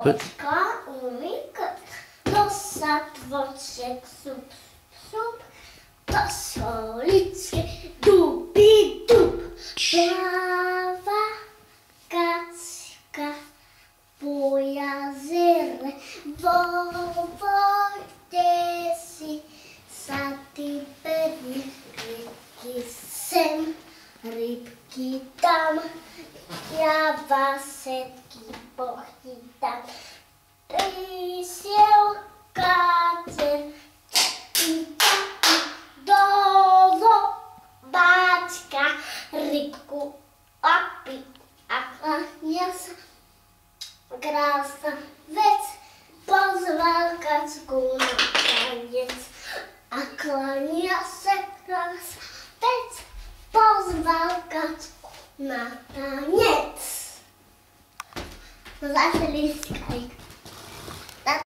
Oczka umyka, nosa, twoczek, sup, sup, pasolickie, dupi, dup. Prawa kacka, pojazyry, wodesi, sati, pewnie, rybki sem, rybki tam, ja wasetki pochytam. Rysiel, kacer, dozo, bačka, rybku, api, a klania sa krásna vec, pozval kačku na tanec. A klania sa krásna vec, pozval kačku na tanec. Zase lístka.